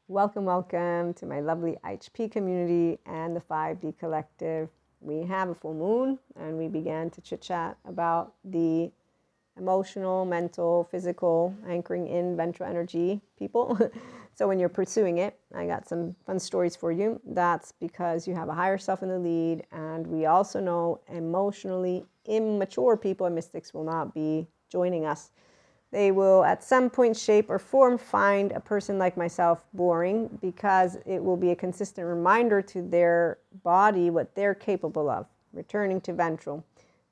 Welcome, welcome to my lovely IHP community and the 5D collective. We have a full moon and we began to chit-chat about the emotional, mental, physical, anchoring in ventral energy people. So when you're pursuing it, I got some fun stories for you. That's because you have a higher self in the lead, and we also know emotionally immature people and mystics will not be joining us. They will at some point, shape, or form find a person like myself boring, because it will be a consistent reminder to their body what they're capable of, returning to ventral.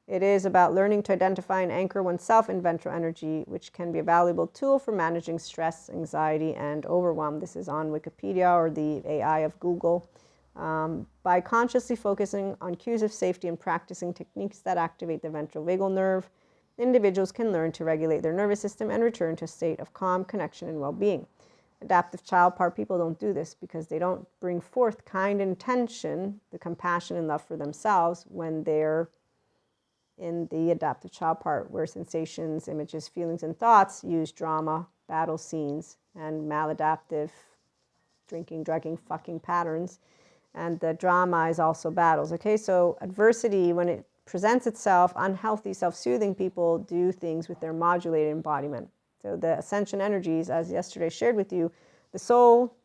It is about learning to identify and anchor oneself in ventral energy, which can be a valuable tool for managing stress, anxiety, and overwhelm. This is on Wikipedia or the AI of Google. By consciously focusing on cues of safety and practicing techniques that activate the ventral vagal nerve, individuals can learn to regulate their nervous system and return to a state of calm, connection, and well-being. Adaptive child part people don't do this because they don't bring forth kind intention, the compassion and love for themselves when they're in the adaptive child part, where sensations, images, feelings, and thoughts use drama, battle scenes, and maladaptive drinking, drugging, fucking patterns. And the drama is also battles. Okay, so adversity, when it presents itself, unhealthy, self-soothing people do things with their modulated embodiment. So the ascension energies, as yesterday shared with you, the soul,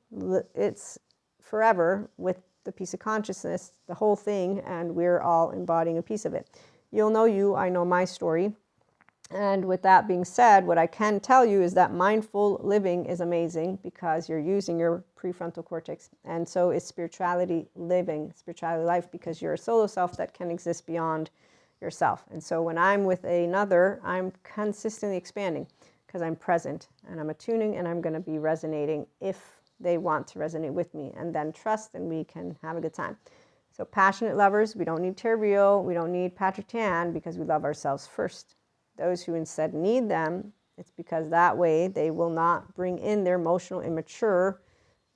it's forever with the piece of consciousness, the whole thing, and we're all embodying a piece of it. You'll know you, I know my story. And with that being said, what I can tell you is that mindful living is amazing because you're using your prefrontal cortex. And so is spirituality living, spirituality life, because you're a solo self that can exist beyond yourself. And so when I'm with another, I'm consistently expanding because I'm present and I'm attuning and I'm going to be resonating if they want to resonate with me. And then trust, and we can have a good time. So passionate lovers, we don't need Terrio, we don't need Patrick Tan, because we love ourselves first. Those who instead need them, it's because that way they will not bring in their emotional, immature,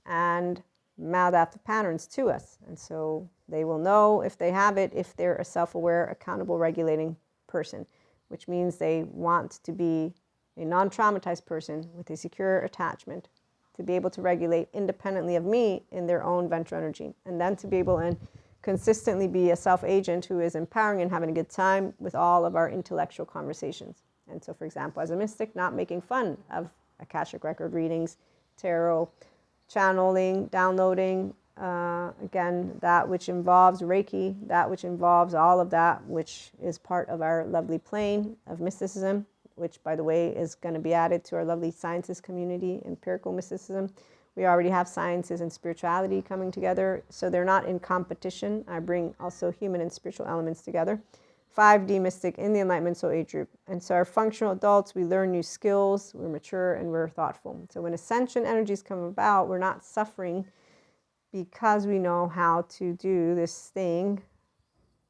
and maladaptive patterns to us. And so they will know if they have it, if they're a self-aware, accountable, regulating person, which means they want to be a non-traumatized person with a secure attachment, to be able to regulate independently of me in their own ventral energy, and then to be able and consistently be a self-agent who is empowering and having a good time with all of our intellectual conversations. And so, for example, as a mystic, not making fun of Akashic record readings, tarot, channeling, downloading, again, that which involves Reiki, that which involves all of that, which is part of our lovely plane of mysticism, which, by the way, is going to be added to our lovely sciences community, empirical mysticism. We already have sciences and spirituality coming together, so they're not in competition. I bring also human and spiritual elements together. 5D mystic in the Enlightenment Soul Age group. And so our functional adults, we learn new skills, we're mature, and we're thoughtful. So when ascension energies come about, we're not suffering because we know how to do this thing.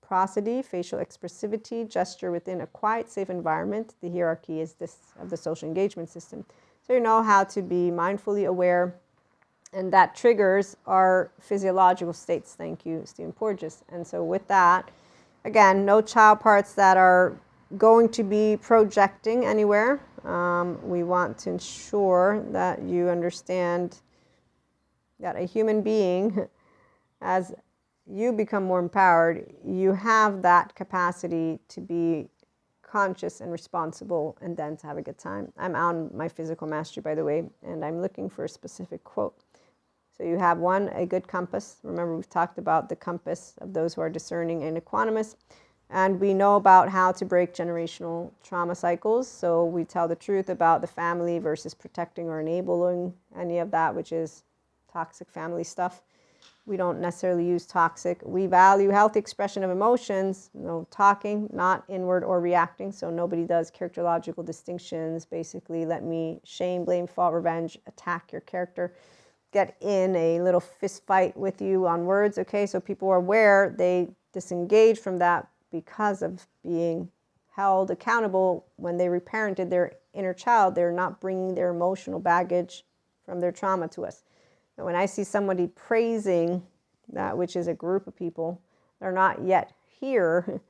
Prosody, facial expressivity, gesture within a quiet, safe environment. The hierarchy is this of the social engagement system. So you know how to be mindfully aware, and that triggers our physiological states. Thank you, Stephen Porges. And so with that, again, no child parts that are going to be projecting anywhere. We want to ensure that you understand that a human being, as you become more empowered, you have that capacity to be conscious and responsible, and then to have a good time. I'm on my physical mastery, by the way, and I'm looking for a specific quote. So you have one, a good compass. Remember, we've talked about the compass of those who are discerning and equanimous. And we know about how to break generational trauma cycles. So we tell the truth about the family versus protecting or enabling any of that, which is toxic family stuff. We don't necessarily use toxic. We value healthy expression of emotions, talking, not inward or reacting. So nobody does characterological distinctions. Basically, let me shame, blame, fault, revenge, attack your character, get in a little fist fight with you on words. Okay, so people are aware, they disengage from that because of being held accountable. When they reparented their inner child, they're not bringing their emotional baggage from their trauma to us. And when I see somebody praising that which is a group of people, they're not yet here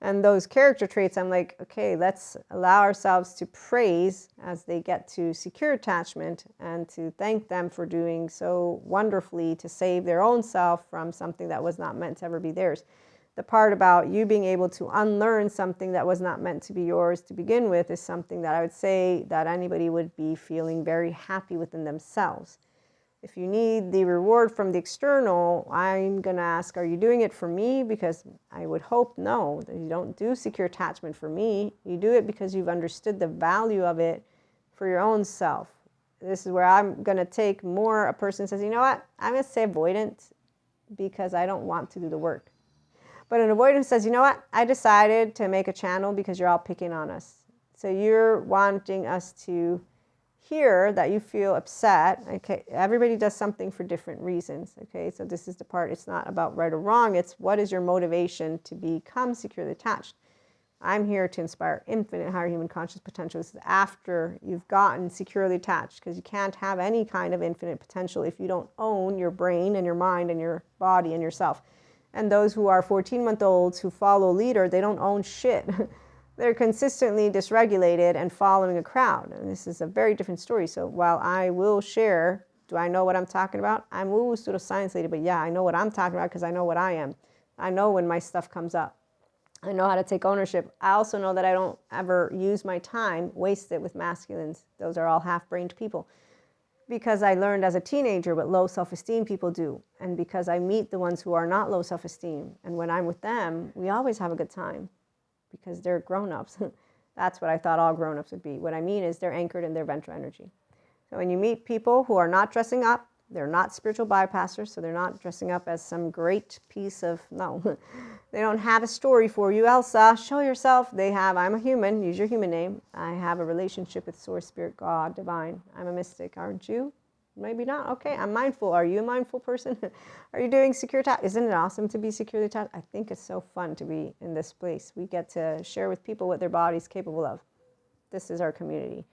And those character traits, I'm like, okay, let's allow ourselves to praise as they get to secure attachment and to thank them for doing so wonderfully to save their own self from something that was not meant to ever be theirs. The part about you being able to unlearn something that was not meant to be yours to begin with is something that I would say that anybody would be feeling very happy within themselves. If you need the reward from the external, I'm going to ask, are you doing it for me? Because I would hope no, that you don't do secure attachment for me. You do it because you've understood the value of it for your own self. This is where I'm going to take more a person says, you know what, I'm going to say avoidant because I don't want to do the work. But an avoidant says, you know what, I decided to make a channel because you're all picking on us. So you're wanting us to hear that you feel upset. Okay, everybody does something for different reasons. Okay, so this is the part, it's not about right or wrong, it's what is your motivation to become securely attached. I'm here to inspire infinite higher human conscious potential. This is after you've gotten securely attached, because you can't have any kind of infinite potential if you don't own your brain and your mind and your body and yourself. And those who are 14-month-olds who follow a leader, they don't own shit. They're consistently dysregulated and following a crowd. And this is a very different story. So while I will share, do I know what I'm talking about? I'm a pseudoscience lady, but yeah, I know what I'm talking about because I know what I am. I know when my stuff comes up. I know how to take ownership. I also know that I don't ever use my time, waste it with masculines. Those are all half-brained people. Because I learned as a teenager what low self-esteem people do. And because I meet the ones who are not low self-esteem. And when I'm with them, we always have a good time. Because they're grown-ups. That's what I thought all grown-ups would be. What I mean is they're anchored in their ventral energy. So when you meet people who are not dressing up, they're not spiritual bypassers, so they're not dressing up as some great piece of, no. They don't have a story for you. Elsa, show yourself. They have, I'm a human, use your human name. I have a relationship with Source, Spirit, God, Divine. I'm a mystic, aren't you? Maybe not. Okay, I'm mindful. Are you a mindful person? Are you doing secure attachment? Isn't it awesome to be securely attached? I think it's so fun to be in this place. We get to share with people what their body's capable of. This is our community.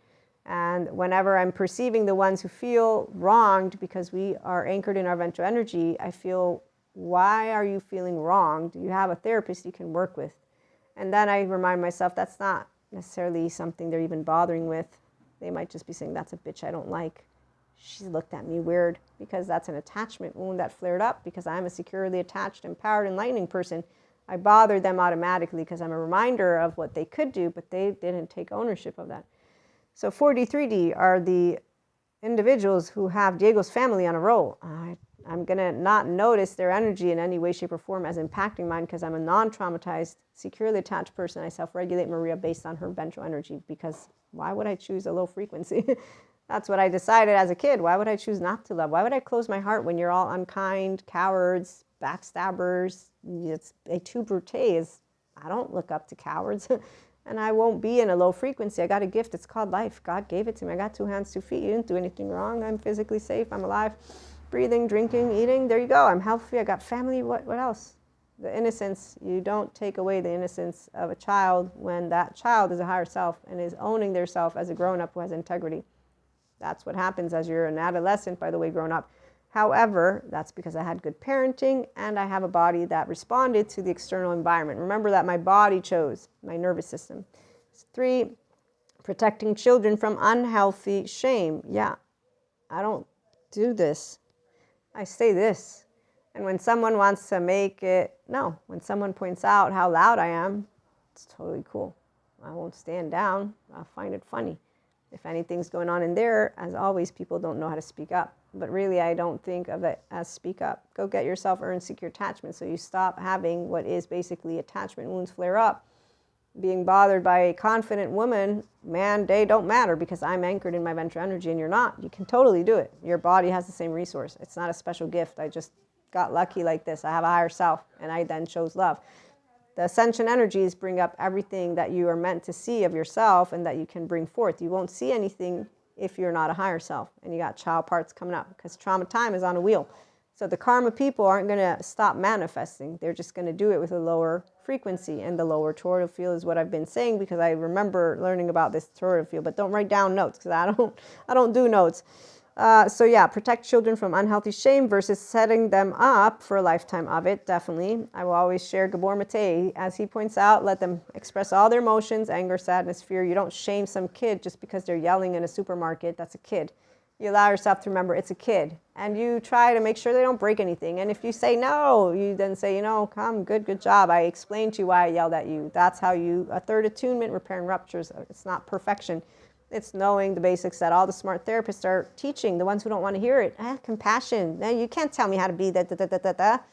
And whenever I'm perceiving the ones who feel wronged because we are anchored in our ventral energy, I feel, why are you feeling wronged? Do you have a therapist you can work with? And then I remind myself that's not necessarily something they're even bothering with. They might just be saying, that's a bitch I don't like. She looked at me weird, because that's an attachment wound that flared up because I'm a securely attached, empowered, enlightening person. I bother them automatically because I'm a reminder of what they could do, but they didn't take ownership of that. So 4D, 3D are the individuals who have Diego's family on a roll. I'm going to not notice their energy in any way, shape, or form as impacting mine because I'm a non-traumatized, securely attached person. I self-regulate Maria based on her ventral energy, because why would I choose a low frequency? That's what I decided as a kid. Why would I choose not to love? Why would I close my heart when you're all unkind, cowards, backstabbers? It's a tout brute. I don't look up to cowards. And I won't be in a low frequency. I got a gift. It's called life. God gave it to me. I got 2 hands, 2 feet. You didn't do anything wrong. I'm physically safe. I'm alive, breathing, drinking, eating. There you go. I'm healthy. I got family. What else? The innocence. You don't take away the innocence of a child when that child is a higher self and is owning their self as a grown-up who has integrity. That's what happens as you're an adolescent, by the way, grown up. However, that's because I had good parenting and I have a body that responded to the external environment. Remember that my body chose, my nervous system. 3, protecting children from unhealthy shame. Yeah, I don't do this. I say this. And when someone wants to make it, no, when someone points out how loud I am, it's totally cool. I won't stand down. I'll find it funny. If anything's going on in there, as always, people don't know how to speak up. But really, I don't think of it as speak up. Go get yourself earned secure attachment so you stop having what is basically attachment wounds flare up. Being bothered by a confident woman, man, they don't matter because I'm anchored in my ventral energy and you're not. You can totally do it. Your body has the same resource. It's not a special gift. I just got lucky like this. I have a higher self and I then chose love. The ascension energies bring up everything that you are meant to see of yourself and that you can bring forth. You won't see anything if you're not a higher self and you got child parts coming up, because trauma time is on a wheel. So the karma people aren't going to stop manifesting. They're just going to do it with a lower frequency, and the lower toroidal field is what I've been saying because I remember learning about this toroidal field. But don't write down notes because I don't do notes. So yeah, protect children from unhealthy shame versus setting them up for a lifetime of it. Definitely. I will always share Gabor Mate. As he points out, let them express all their emotions, anger, sadness, fear. You don't shame some kid just because they're yelling in a supermarket. That's a kid. You allow yourself to remember it's a kid. And you try to make sure they don't break anything. And if you say no, you then say, come, good job. I explained to you why I yelled at you. That's how a third attunement, repairing ruptures. It's not perfection. It's knowing the basics that all the smart therapists are teaching, the ones who don't want to hear it. Compassion. Now, you can't tell me how to be that.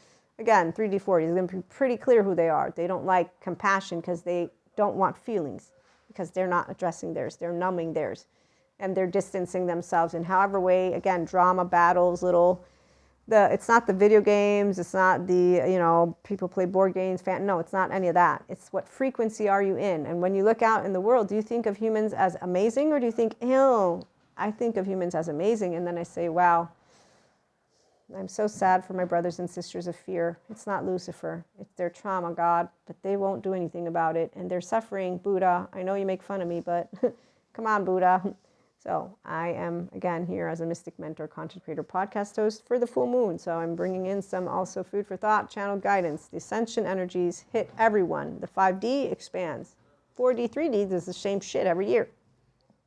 Again, 3D40 is going to be pretty clear who they are. They don't like compassion because they don't want feelings, because they're not addressing theirs. They're numbing theirs. And they're distancing themselves in however way, again, drama, battles, it's not the video games, it's not the, people play board games, no, it's not any of that. It's what frequency are you in? And when you look out in the world, do you think of humans as amazing, or do you think, ew? I think of humans as amazing, and then I say, wow, I'm so sad for my brothers and sisters of fear. It's not Lucifer, it's their trauma, God, but they won't do anything about it, and they're suffering. Buddha, I know you make fun of me, but come on, Buddha. So I am, again, here as a Mystic Mentor, Content Creator podcast host for the full moon. So I'm bringing in some also food for thought, channeled guidance. The ascension energies hit everyone. The 5D expands. 4D, 3D does the same shit every year.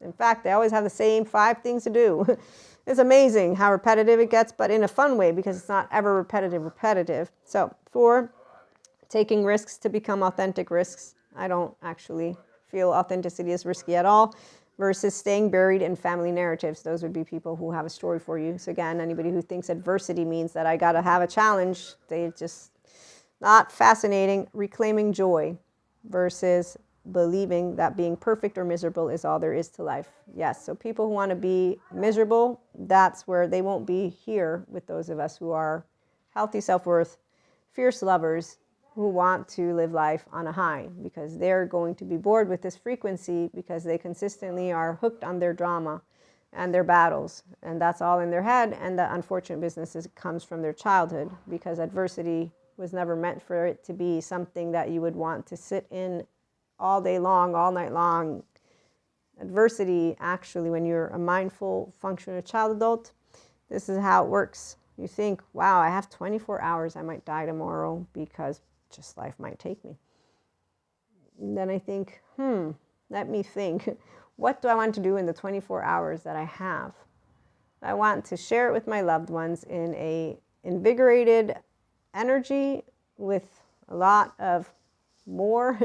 In fact, they always have the same 5 things to do. It's amazing how repetitive it gets, but in a fun way, because it's not ever repetitive. So 4, taking risks to become authentic risks. I don't actually feel authenticity is risky at all. Versus staying buried in family narratives. Those would be people who have a story for you. So again, anybody who thinks adversity means that I got to have a challenge, they just not fascinating. Reclaiming joy versus believing that being perfect or miserable is all there is to life. Yes, so people who want to be miserable, that's where they won't be here with those of us who are healthy self-worth, fierce lovers, who want to live life on a high, because they're going to be bored with this frequency because they consistently are hooked on their drama and their battles. And that's all in their head. And the unfortunate business comes from their childhood, because adversity was never meant for it to be something that you would want to sit in all day long, all night long. Adversity, actually, when you're a mindful, functional child adult, this is how it works. You think, wow, I have 24 hours, I might die tomorrow because just life might take me. And then I think, let me think. What do I want to do in the 24 hours that I have? I want to share it with my loved ones in a invigorated energy with a lot of more.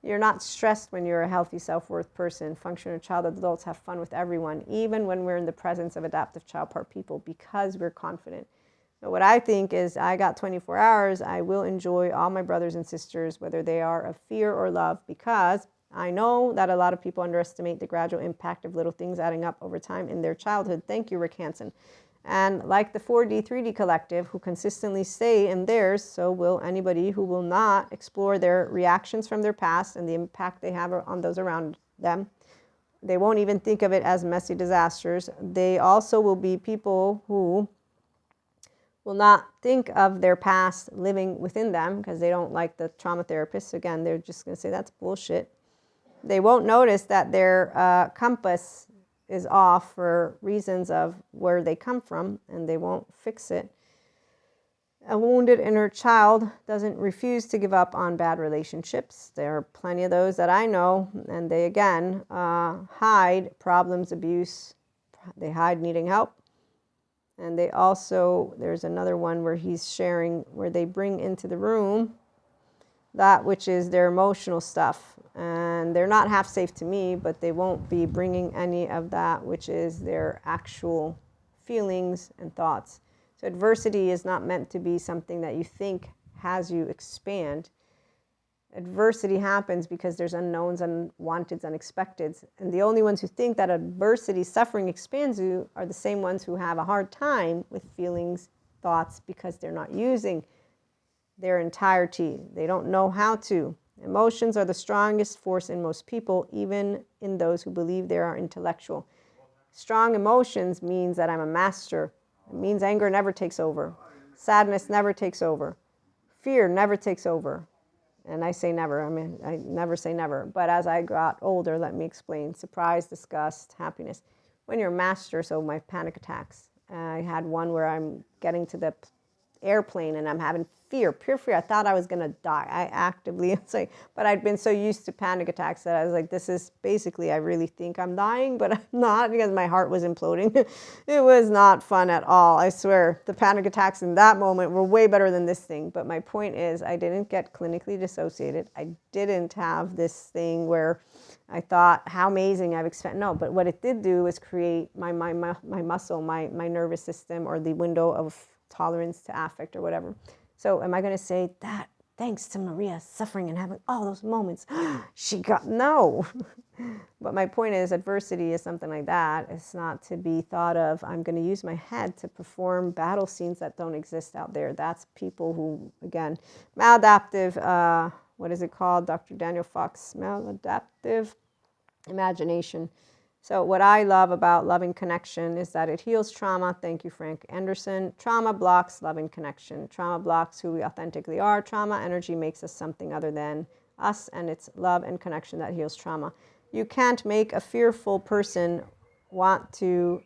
You're not stressed when you're a healthy self-worth person. Functional child adults have fun with everyone, even when we're in the presence of adaptive child part people, because we're confident. So what I think is, I got 24 hours, I will enjoy all my brothers and sisters, whether they are of fear or love, because I know that a lot of people underestimate the gradual impact of little things adding up over time in their childhood. Thank you, Rick Hansen. And like the 4D, 3D collective who consistently stay in theirs, so will anybody who will not explore their reactions from their past and the impact they have on those around them. They won't even think of it as messy disasters. They also will be people who will not think of their past living within them, because they don't like the trauma therapists. Again, they're just going to say that's bullshit. They won't notice that their compass is off for reasons of where they come from, and they won't fix it. A wounded inner child doesn't refuse to give up on bad relationships. There are plenty of those that I know, and they, again, hide problems, abuse. They hide needing help. And they also, there's another one where he's sharing, where they bring into the room that which is their emotional stuff. And they're not half safe to me, but they won't be bringing any of that which is their actual feelings and thoughts. So adversity is not meant to be something that you think has you expand. Adversity happens because there's unknowns, unwanteds, unexpecteds. And the only ones who think that adversity, suffering expands you are the same ones who have a hard time with feelings, thoughts, because they're not using their entirety. They don't know how to. Emotions are the strongest force in most people, even in those who believe they are intellectual. Strong emotions means that I'm a master. It means anger never takes over. Sadness never takes over. Fear never takes over. And I say never, I never say never. But as I got older, let me explain. Surprise, disgust, happiness. when you're a master, so my panic attacks. I had one where I'm getting to the airplane and I'm having pure fear. I thought I was going to die. I actively, but I'd been so used to panic attacks that I was like, this is basically, I really think I'm dying, but I'm not, because my heart was imploding. It was not fun at all. I swear the panic attacks in that moment were way better than this thing. But my point is, I didn't get clinically dissociated. I didn't have this thing where I thought, how amazing, I've expected. No, but what it did do was create my muscle, my nervous system, or the window of tolerance to affect or whatever. So am I going to say that thanks to Maria suffering and having all those moments, she got, no. But my point is, adversity is something like that. It's not to be thought of, I'm going to use my head to perform battle scenes that don't exist out there. That's people who, again, maladaptive, what is it called? Dr. Daniel Fox, maladaptive imagination. So what I love about loving connection is that it heals trauma. Thank you, Frank Anderson. Trauma blocks loving connection. Trauma blocks who we authentically are. Trauma energy makes us something other than us, and it's love and connection that heals trauma. You can't make a fearful person want to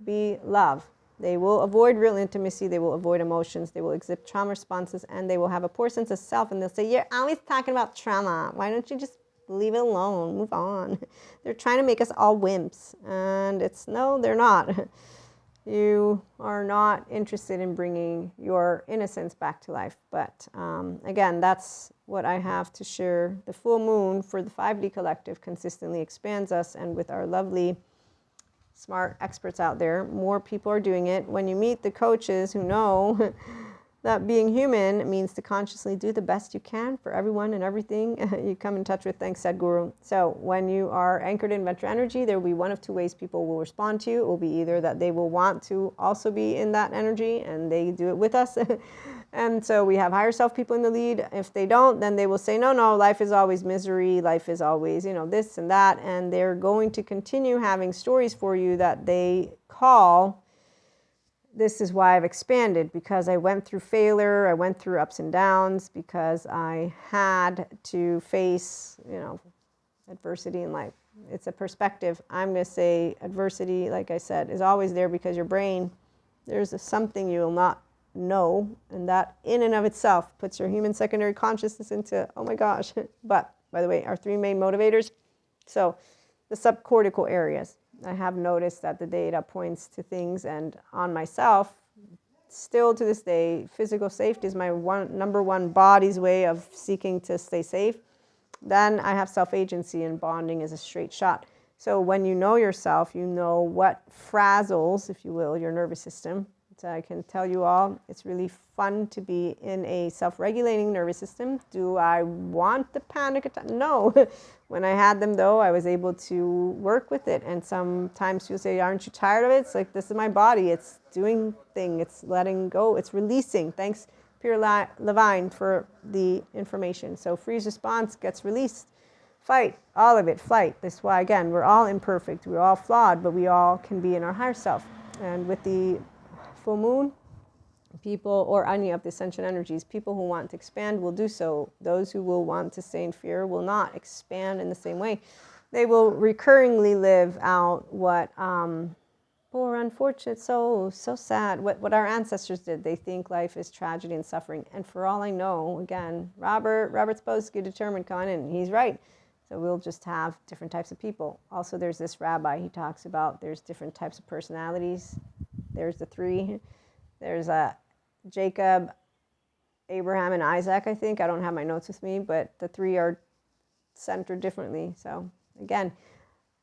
be love. They will avoid real intimacy. They will avoid emotions. They will exhibit trauma responses, and they will have a poor sense of self, and they'll say, you're always talking about trauma. Why don't you just leave it alone, move on. They're trying to make us all wimps, and it's, no, they're not. You are not interested in bringing your innocence back to life. But again, that's what I have to share. The full moon for the 5D collective consistently expands us, and with our lovely smart experts out there, more people are doing it. When you meet the coaches who know that being human means to consciously do the best you can for everyone and everything you come in touch with. Thanks, Sadhguru. So when you are anchored in ventral energy, there will be one of two ways people will respond to you. It will be either that they will want to also be in that energy and they do it with us. And so we have higher self people in the lead. If they don't, then they will say, no, life is always misery. Life is always, this and that. And they're going to continue having stories for you that they call, this is why I've expanded, because I went through failure, I went through ups and downs, because I had to face, adversity in life. It's a perspective. I'm going to say adversity, like I said, is always there because your brain, there's something you will not know, and that in and of itself puts your human secondary consciousness into, oh my gosh. But, by the way, our 3 main motivators, so the subcortical areas. I have noticed that the data points to things, and on myself, still to this day, physical safety is my number one body's way of seeking to stay safe. Then I have self-agency, and bonding is a straight shot. So when you know yourself, you know what frazzles, if you will, your nervous system. So I can tell you all, it's really fun to be in a self-regulating nervous system. Do I want the panic attack? No. When I had them, though, I was able to work with it. And sometimes you'll say, aren't you tired of it? It's like, this is my body. It's doing thing. It's letting go. It's releasing. Thanks, Pierre Levine, for the information. So freeze response gets released. Fight, all of it, flight. That's why, again, we're all imperfect. We're all flawed, but we all can be in our higher self. And with the full moon, people, or any of the ascension energies, people who want to expand will do so. Those who will want to stay in fear will not expand in the same way. They will recurringly live out what, poor unfortunate souls, so sad, what our ancestors did. They think life is tragedy and suffering. And for all I know, again, Robert Spolsky determined coming in, he's right. So we'll just have different types of people. Also, there's this rabbi, he talks about there's different types of personalities. There's the 3. There's Jacob, Abraham, and Isaac, I think. I don't have my notes with me, but the 3 are centered differently. So again,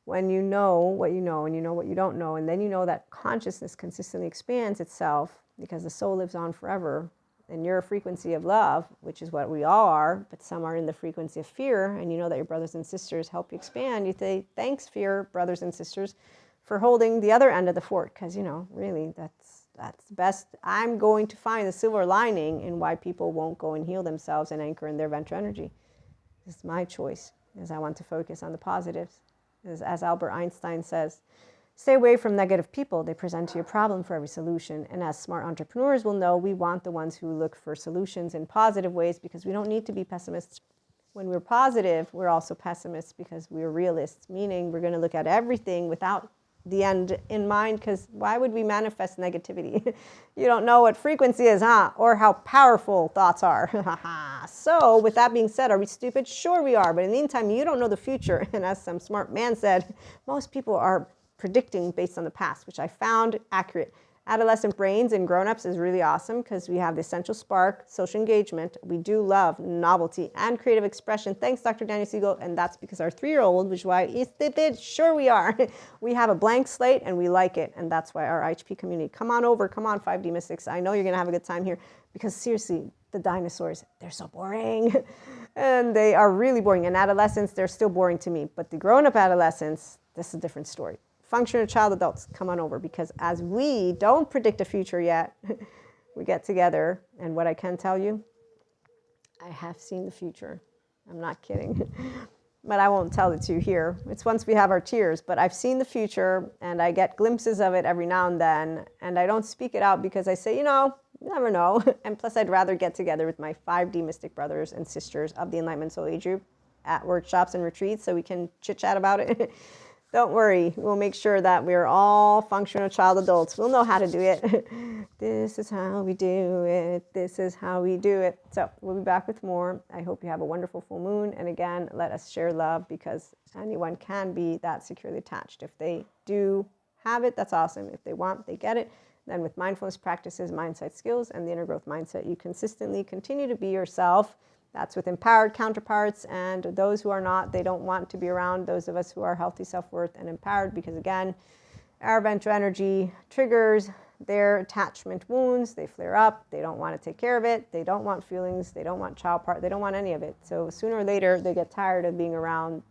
when you know what you know and you know what you don't know, and then you know that consciousness consistently expands itself because the soul lives on forever, and you're a frequency of love, which is what we all are, but some are in the frequency of fear, and you know that your brothers and sisters help you expand. You say, thanks, fear, brothers and sisters, for holding the other end of the fort, because, really, that's the best. I'm going to find the silver lining in why people won't go and heal themselves and anchor in their ventral energy. It's my choice, because I want to focus on the positives. As Albert Einstein says, stay away from negative people. They present to you a problem for every solution. And as smart entrepreneurs will know, we want the ones who look for solutions in positive ways, because we don't need to be pessimists. When we're positive, we're also pessimists because we're realists, meaning we're going to look at everything without the end in mind, because why would we manifest negativity? You don't know what frequency is, huh? Or how powerful thoughts are. So with that being said, are we stupid? Sure we are. But in the meantime, you don't know the future. And as some smart man said, most people are predicting based on the past, which I found accurate. Adolescent brains and grown-ups is really awesome because we have the essential spark, social engagement. We do love novelty and creative expression. Thanks, Dr. Daniel Siegel. And that's because our 3-year-old, which is why it did. Sure we are. We have a blank slate and we like it. And that's why our IHP community, come on over, come on 5D Mystics. I know you're going to have a good time here because seriously, the dinosaurs, they're so boring. And they are really boring. In adolescence, they're still boring to me. But the grown-up adolescents, this is a different story. Functional child adults, come on over, because as we don't predict a future yet, we get together, and what I can tell you, I have seen the future. I'm not kidding. But I won't tell it to you here. It's once we have our tears, but I've seen the future, and I get glimpses of it every now and then, and I don't speak it out because I say, you never know. And plus, I'd rather get together with my 5D Mystic brothers and sisters of the Enlightenment Soul Age group at workshops and retreats so we can chit-chat about it. Don't worry, we'll make sure that we're all functional child adults. We'll know how to do it. This is how we do it. This is how we do it. So we'll be back with more. I hope you have a wonderful full moon. And again, let us share love, because anyone can be that securely attached. If they do have it, that's awesome. If they want, they get it. Then with mindfulness practices, mindset skills, and the inner growth mindset, you consistently continue to be yourself. That's with empowered counterparts, and those who are not, they don't want to be around those of us who are healthy, self-worth, and empowered, because again, our ventral energy triggers their attachment wounds. They flare up. They don't want to take care of it. They don't want feelings. They don't want child part. They don't want any of it. So sooner or later, they get tired of being around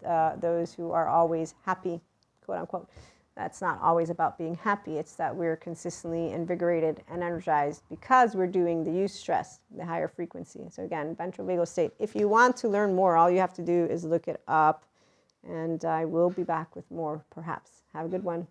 those who are always happy, quote unquote. That's not always about being happy. It's that we're consistently invigorated and energized because we're doing the use stress, the higher frequency. So again, ventral vagal state. If you want to learn more, all you have to do is look it up. And I will be back with more, perhaps. Have a good one.